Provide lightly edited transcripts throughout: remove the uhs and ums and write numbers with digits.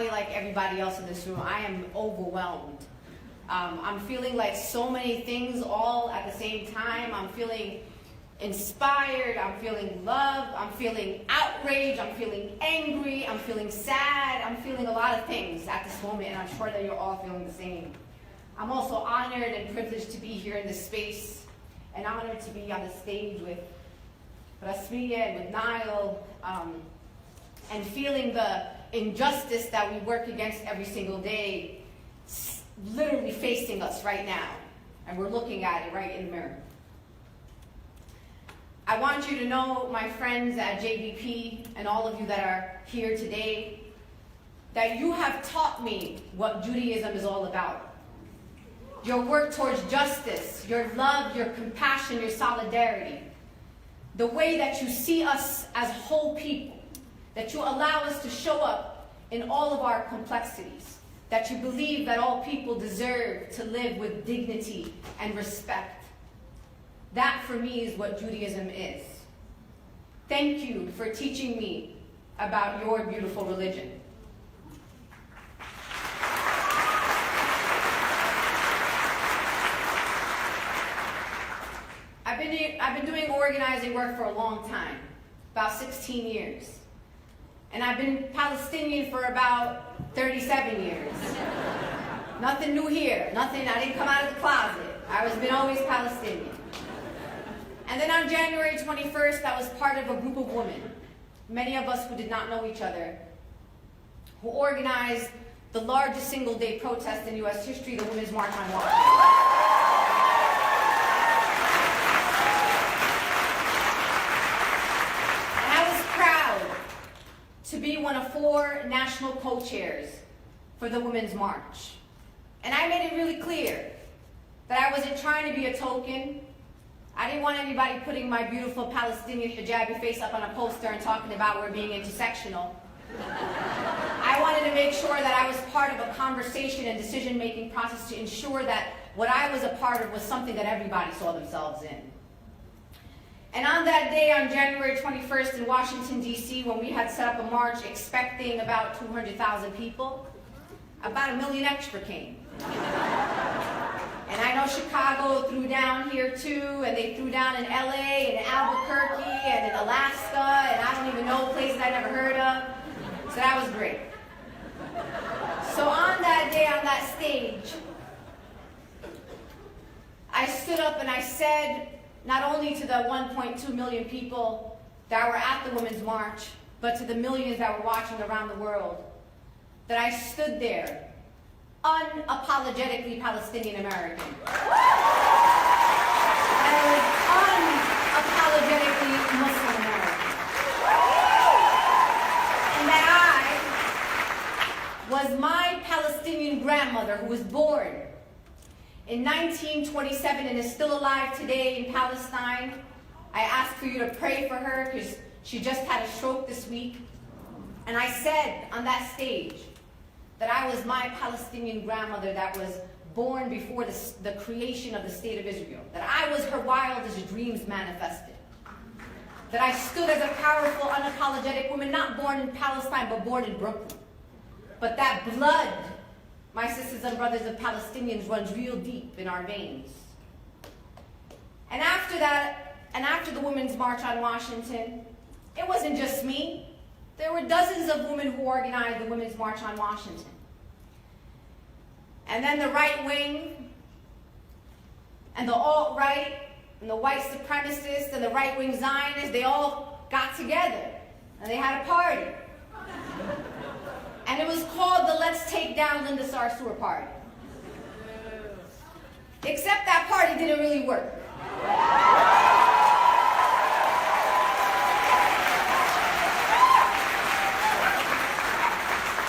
probably like everybody else in this room, I am overwhelmed. I'm feeling like so many things all at the same time. I'm feeling inspired, I'm feeling loved, I'm feeling outraged, I'm feeling angry, I'm feeling sad, I'm feeling a lot of things at this moment, and I'm sure that you're all feeling the same. I'm also honored and privileged to be here in this space, and honored to be on the stage with Rasmiya and with Niall, and feeling the injustice that we work against every single day literally facing us right now, and we're looking at it right in the mirror. I want you to know, my friends at JVP and all of you that are here today, that you have taught me what Judaism is all about. Your work towards justice, your love, your compassion, your solidarity, the way that you see us as whole people, that you allow us to show up in all of our complexities, that you believe that all people deserve to live with dignity and respect. That, for me, is what Judaism is. Thank you for teaching me about your beautiful religion. I've been doing organizing work for a long time, about 16 years. And I've been Palestinian for about 37 years. Nothing new here, nothing, I didn't come out of the closet. I've been always Palestinian. And then on January 21st, I was part of a group of women, many of us who did not know each other, who organized the largest single-day protest in U.S. history, the Women's March on Washington. To be one of 4 national co-chairs for the Women's March. And I made it really clear that I wasn't trying to be a token. I didn't want anybody putting my beautiful Palestinian hijabi face up on a poster and talking about we're being intersectional. I wanted to make sure that I was part of a conversation and decision-making process to ensure that what I was a part of was something that everybody saw themselves in. And on that day, on January 21st in Washington, D.C., when we had set up a march expecting about 200,000 people, about 1 million extra came. And I know Chicago threw down here too, and they threw down in LA, and Albuquerque, and in Alaska, and I don't even know places I never heard of. So that was great. So on that day, on that stage, I stood up and I said, not only to the 1.2 million people that were at the Women's March, but to the millions that were watching around the world, that I stood there, unapologetically Palestinian American. And I was unapologetically Muslim American. And that I was my Palestinian grandmother who was born in 1927 and is still alive today in Palestine. I asked for you to pray for her because she just had a stroke this week. And I said on that stage that I was my Palestinian grandmother that was born before the creation of the State of Israel. That I was her wildest dreams manifested. That I stood as a powerful, unapologetic woman, not born in Palestine, but born in Brooklyn. But that blood, my sisters and brothers of Palestinians, runs real deep in our veins. And after that, and after the Women's March on Washington, it wasn't just me. There were dozens of women who organized the Women's March on Washington. And then the right wing, and the alt-right, and the white supremacists, and the right-wing Zionists, they all got together, and they had a party. And it was called the Let's Take Down Linda Sarsour party. Except that party didn't really work.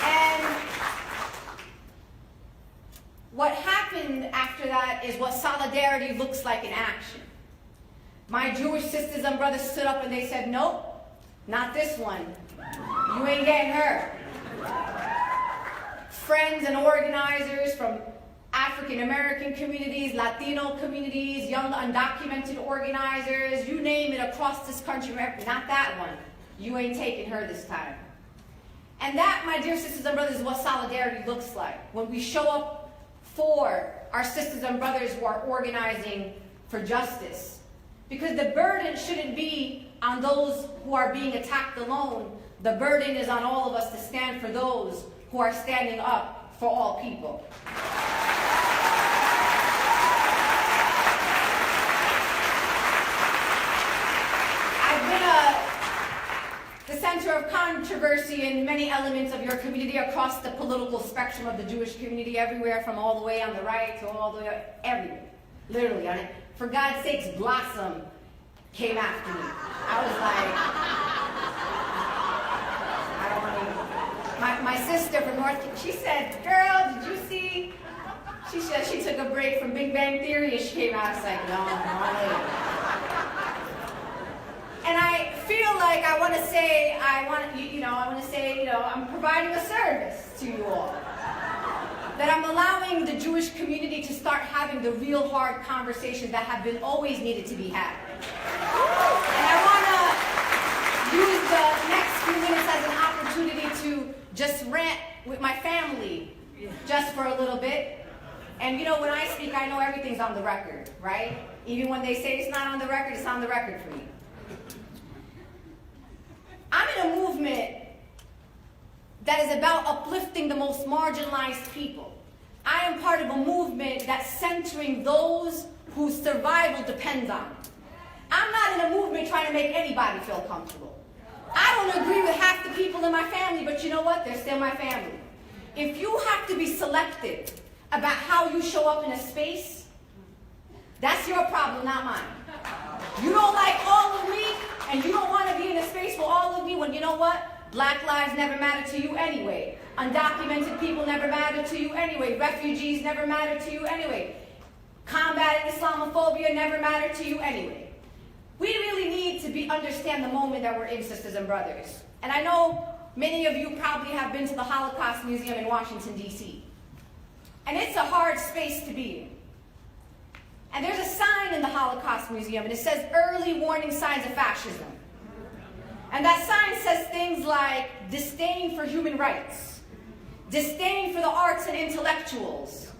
And what happened after that is what solidarity looks like in action. My Jewish sisters and brothers stood up and they said, nope, not this one. You ain't getting her. Friends and organizers from African American communities, Latino communities, young undocumented organizers, you name it across this country, not that one. You ain't taking her this time. And that, my dear sisters and brothers, is what solidarity looks like. When we show up for our sisters and brothers who are organizing for justice. Because the burden shouldn't be on those who are being attacked alone. The burden is on all of us to stand for those who are standing up for all people. I've been the center of controversy in many elements of your community across the political spectrum of the Jewish community, everywhere from all the way on the right to all the way everywhere. Literally, on it. For God's sakes, Blossom came after me. I was like, I don't want to. My sister from North, she said, girl, did you see? She said she took a break from Big Bang Theory and she came out. I was like, no. And I feel like I want to say, I'm providing a service to you all. That I'm allowing the Jewish community to start having the real hard conversations that have been always needed to be had. And I want to use the next few minutes as an opportunity to just rant with my family just for a little bit. And you know, when I speak, I know everything's on the record, right? Even when they say it's not on the record, it's on the record for me. I'm in a movement that is about uplifting the most marginalized people. I am part of a movement that's centering those whose survival depends on it. I'm not in a movement trying to make anybody feel comfortable. I don't agree with half the people in my family, but you know what? They're still my family. If you have to be selective about how you show up in a space, that's your problem, not mine. You don't like all of me, and you don't want to be in a space with all of me when you know what? Black lives never matter to you anyway. Undocumented people never matter to you anyway. Refugees never matter to you anyway. Combating Islamophobia never matter to you anyway. We really need to understand the moment that we're in, sisters and brothers. And I know many of you probably have been to the Holocaust Museum in Washington, D.C. And it's a hard space to be in. And there's a sign in the Holocaust Museum, and it says, early warning signs of fascism. And that sign says things like disdain for human rights, disdain for the arts and intellectuals,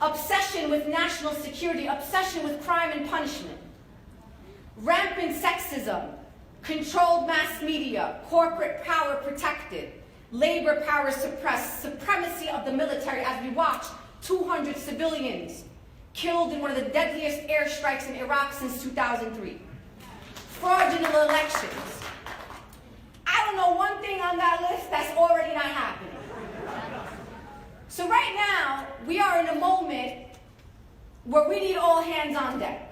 obsession with national security, obsession with crime and punishment, rampant sexism, controlled mass media, corporate power protected, labor power suppressed, supremacy of the military as we watch 200 civilians killed in one of the deadliest airstrikes in Iraq since 2003, fraudulent elections. I don't know one thing on that list that's already not happening. So right now, we are in a moment where we need all hands on deck.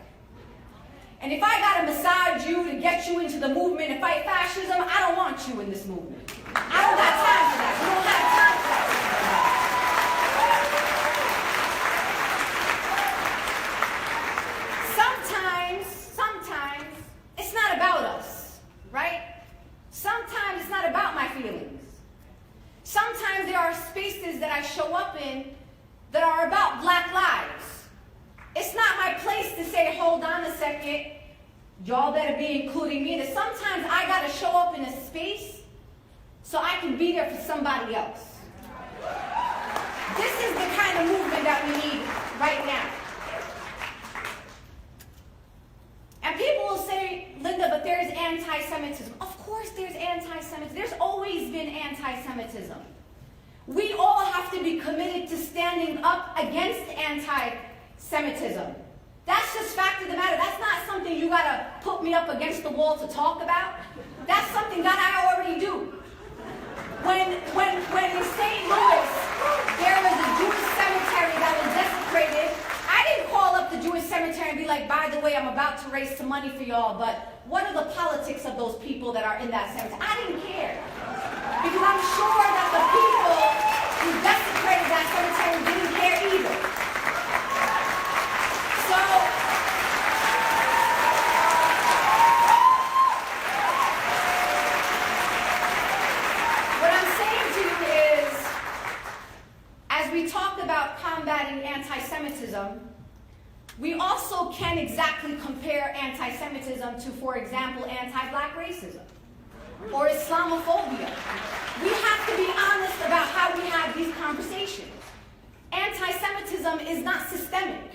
And if I gotta massage you to get you into the movement and fight fascism, I don't want you in this movement. I don't got time for that. We don't have time for that. Sometimes, it's not about us, right? Sometimes it's not about my feelings. Sometimes there are spaces that I show up in that are about Black lives. It's not my place to say, hold on a second, y'all better be including me. That sometimes I gotta show up in a space so I can be there for somebody else. This is the kind of movement that we need right now. And people will say, Linda, but there's anti-Semitism. Of course there's anti-Semitism. There's always been anti-Semitism. We all have to be committed to standing up against anti-Semitism. That's just fact of the matter. That's not something you gotta put me up against the wall to talk about. That's something that I already do. When in St. Louis, there was a Jewish cemetery that was desecrated, I didn't call up the Jewish cemetery and be like, by the way, I'm about to raise some money for y'all, but what are the politics of those people that are in that cemetery? I didn't care. Because I'm sure that the people who desecrated that cemetery didn't care either. So, what I'm saying to you is, as we talk about combating anti-Semitism, we also can't exactly compare anti-Semitism to, for example, anti-Black racism. or Islamophobia. We have to be honest about how we have these conversations. Anti-Semitism is not systemic.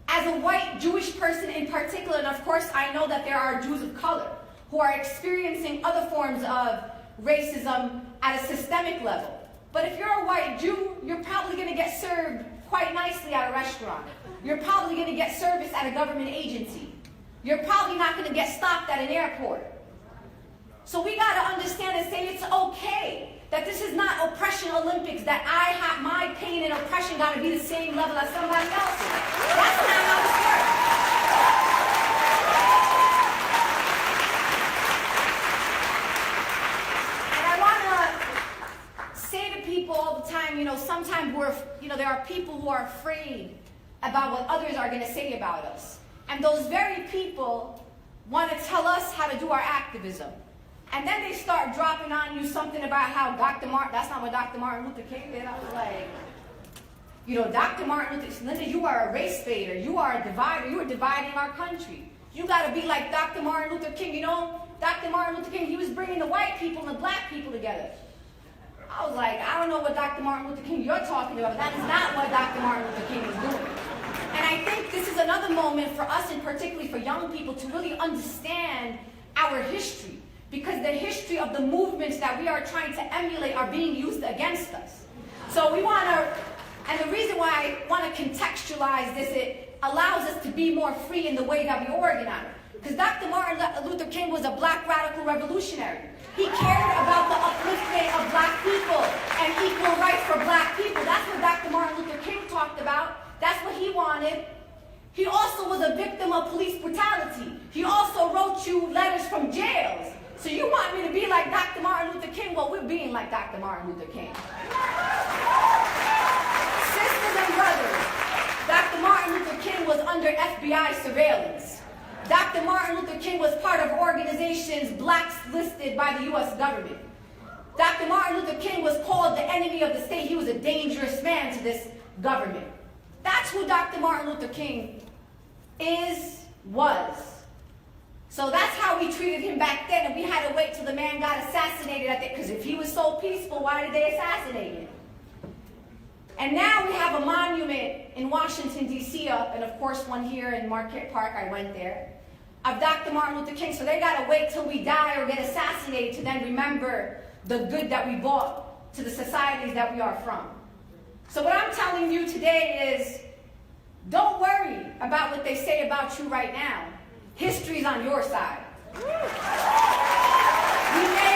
As a white Jewish person in particular, and of course I know that there are Jews of color who are experiencing other forms of racism at a systemic level. But if you're a white Jew, you're probably going to get served quite nicely at a restaurant. You're probably going to get service at a government agency. You're probably not going to get stopped at an airport. So we got to understand and say it's okay that this is not oppression Olympics, that my pain and oppression got to be the same level as somebody else's. That's not how this works. And I want to say to people all the time, sometimes there are people who are afraid about what others are going to say about us. And those very people want to tell us how to do our activism. And then they start dropping on you something about how that's not what Dr. Martin Luther King did. I was like, Dr. Martin Luther King, Linda, you are a race baiter. You are a divider. You are dividing our country. You got to be like Dr. Martin Luther King. Dr. Martin Luther King, he was bringing the white people and the black people together. I was like, I don't know what Dr. Martin Luther King you're talking about. That is not what Dr. Martin Luther King is doing. And I think this is another moment for us, and particularly for young people, to really understand our history. Because the history of the movements that we are trying to emulate are being used against us. So we want to, and the reason why I want to contextualize this, it allows us to be more free in the way that we organize. Because Dr. Martin Luther King was a black radical revolutionary. He cared about the upliftment of black people and equal rights for black people. That's what Dr. Martin Luther King talked about. That's what he wanted. He also was a victim of police brutality. He also wrote you letters from jails. So you want me to be like Dr. Martin Luther King? Well, we're being like Dr. Martin Luther King. Sisters and brothers, Dr. Martin Luther King was under FBI surveillance. Dr. Martin Luther King was part of organizations blacklisted by the U.S. government. Dr. Martin Luther King was called the enemy of the state. He was a dangerous man to this government. That's who Dr. Martin Luther King was. So that's how we treated him back then, and we had to wait till the man got assassinated because if he was so peaceful, why did they assassinate him? And now we have a monument in Washington, D.C. up, and of course one here in Marquette Park, I went there, of Dr. Martin Luther King. So they got to wait till we die or get assassinated to then remember the good that we brought to the societies that we are from. So what I'm telling you today is, don't worry about what they say about you right now. History's on your side. We may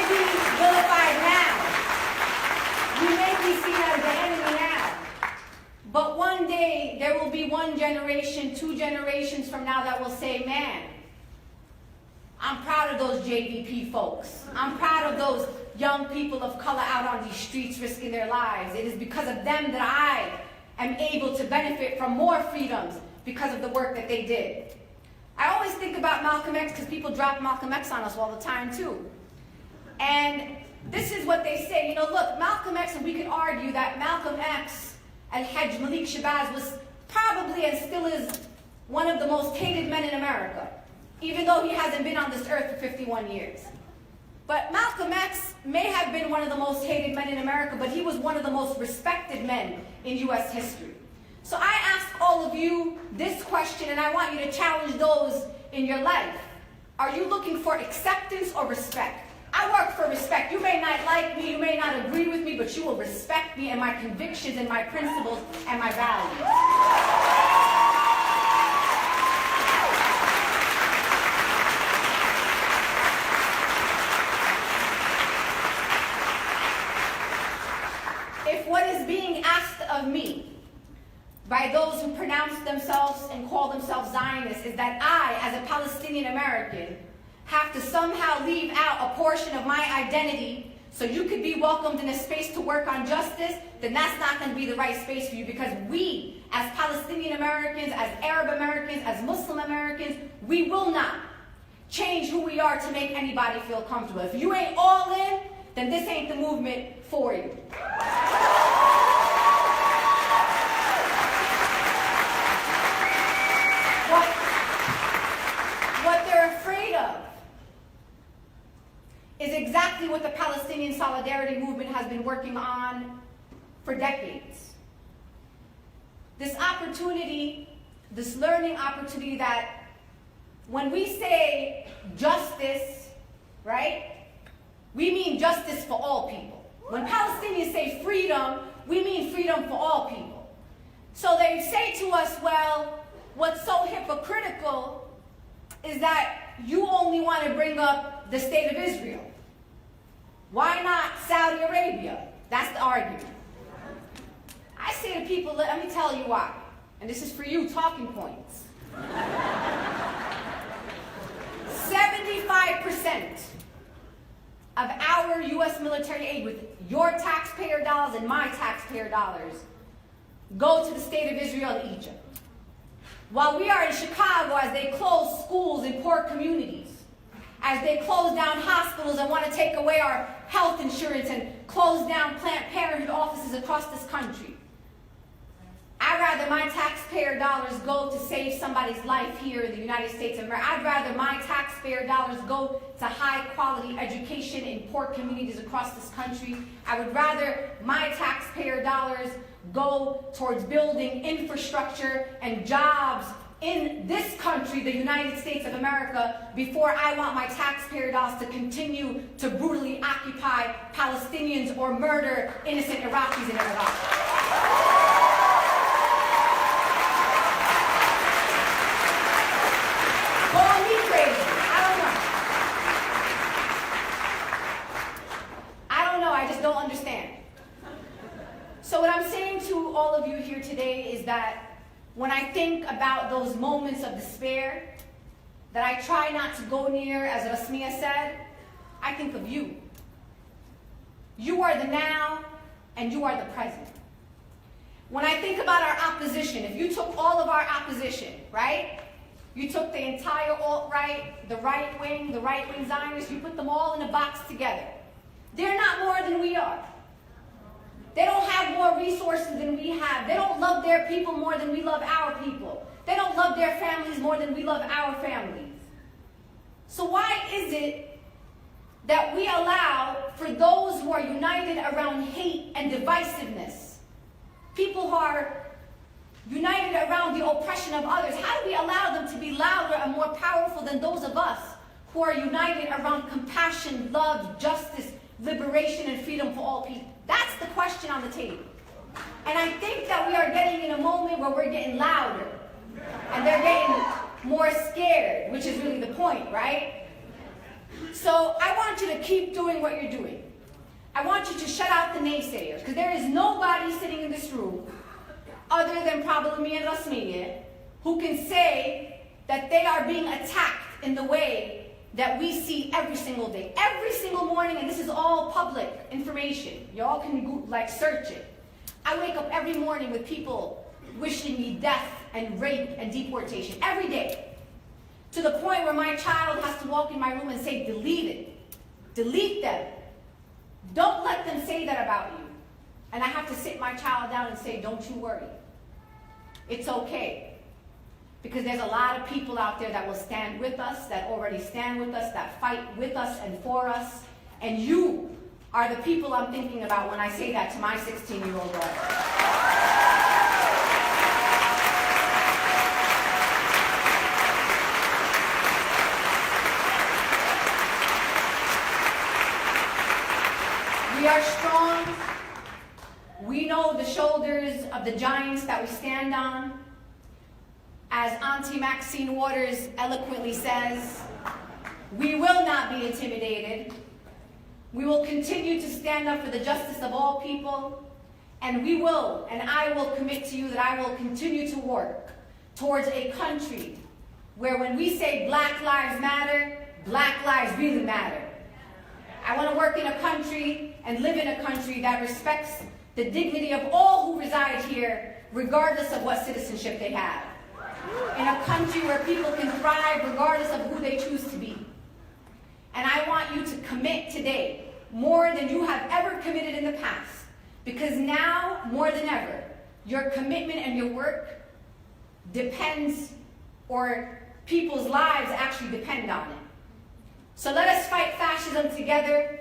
be vilified now. We may be seen as the enemy now. But one day, there will be one generation, 2 generations from now that will say, man, I'm proud of those JVP folks. I'm proud of those young people of color out on these streets risking their lives. It is because of them that I am able to benefit from more freedoms because of the work that they did. I always think about Malcolm X because people drop Malcolm X on us all the time too. And this is what they say. Look, Malcolm X, and we could argue that Malcolm X and Hajj Malik Shabazz was probably and still is one of the most hated men in America, even though he hasn't been on this earth for 51 years. But Malcolm X may have been one of the most hated men in America, but he was one of the most respected men in U.S. history. So I ask all of you this question, and I want you to challenge those in your life. Are you looking for acceptance or respect? I work for respect. You may not like me, you may not agree with me, but you will respect me and my convictions and my principles and my values. If what is being asked of me by those who pronounce themselves and call themselves Zionists is that I, as a Palestinian American, have to somehow leave out a portion of my identity so you could be welcomed in a space to work on justice, then that's not going to be the right space for you, because we, as Palestinian Americans, as Arab Americans, as Muslim Americans, we will not change who we are to make anybody feel comfortable. If you ain't all in, then this ain't the movement for you. What they're afraid of is exactly working on for decades. This opportunity, this learning opportunity that when we say justice, right, we mean justice for all people. When Palestinians say freedom, we mean freedom for all people. So they say to us, well, what's so hypocritical is that you only want to bring up the state of Israel. Why not Saudi Arabia? That's the argument. I say to people, let me tell you why. And this is for you, talking points. 75% of our U.S. military aid, with your taxpayer dollars and my taxpayer dollars, go to the state of Israel and Egypt. While we are in Chicago, as they close schools in poor communities, as they close down hospitals and want to take away our health insurance and close down Planned Parenthood offices across this country, I'd rather my taxpayer dollars go to save somebody's life here in the United States of America. I'd rather my taxpayer dollars go to high-quality education in poor communities across this country. I would rather my taxpayer dollars go towards building infrastructure and jobs in this country, the United States of America, before I want my taxpayer dollars to continue to brutally occupy Palestinians or murder innocent Iraqis in Iraq. Call me crazy. I don't know. I just don't understand. So what I'm saying to all of you here today is that when I think about those moments of despair that I try not to go near, as Rasmia said, I think of you. You are the now, and you are the present. When I think about our opposition, if you took all of our opposition, right? You took the entire alt-right, the right-wing Zionists, you put them all in a box together. They're not more than we are. They don't have more resources than we have. They don't love their people more than we love our people. They don't love their families more than we love our families. So why is it that we allow for those who are united around hate and divisiveness, people who are united around the oppression of others, how do we allow them to be louder and more powerful than those of us who are united around compassion, love, justice, liberation, and freedom for all people? That's the question on the table. And I think that we are getting in a moment where we're getting louder. And they're getting more scared, which is really the point, right? So I want you to keep doing what you're doing. I want you to shut out the naysayers, because there is nobody sitting in this room, other than probably me and Rasmia, who can say that they are being attacked in the way that we see every single day, every single morning, and this is all public information. You all can search it. I wake up every morning with people wishing me death and rape and deportation every day, to the point where my child has to walk in my room and say, delete it, delete them. Don't let them say that about you. And I have to sit my child down and say, don't you worry. It's okay. Because there's a lot of people out there that will stand with us, that already stand with us, that fight with us and for us. And you are the people I'm thinking about when I say that to my 16-year-old daughter. We are strong. We know the shoulders of the giants that we stand on. As Auntie Maxine Waters eloquently says, we will not be intimidated. We will continue to stand up for the justice of all people, and we will, and I will commit to you that I will continue to work towards a country where when we say Black Lives Matter, Black lives really matter. I want to work in a country and live in a country that respects the dignity of all who reside here, regardless of what citizenship they have. In a country where people can thrive regardless of who they choose to be. And I want you to commit today more than you have ever committed in the past. Because now, more than ever, your commitment and your work depends, or people's lives actually depend on it. So let us fight fascism together.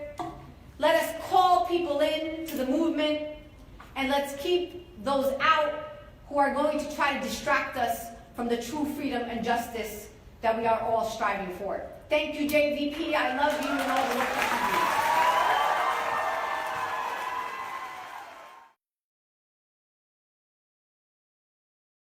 Let us call people in to the movement, and let's keep those out who are going to try to distract us from the true freedom and justice that we are all striving for. Thank you, JVP. I love you.